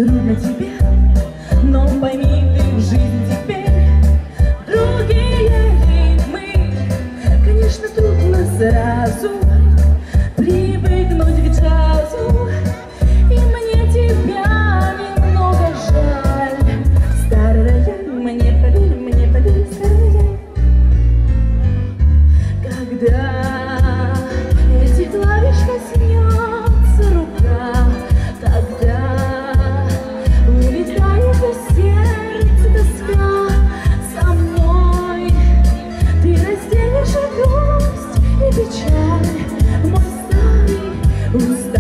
трудно тебе, но пойми ты в жизни теперь другие ритмы. Конечно, трудно сразу привыкнуть к джазу, и мне тебя немного жаль. Старый рояль, мне поверь, старый рояль. Когда этих клавиш коснется рука, тогда улетает из сердца тоска. Со мной ты разделишь и грусть, и печаль, мой старый усталый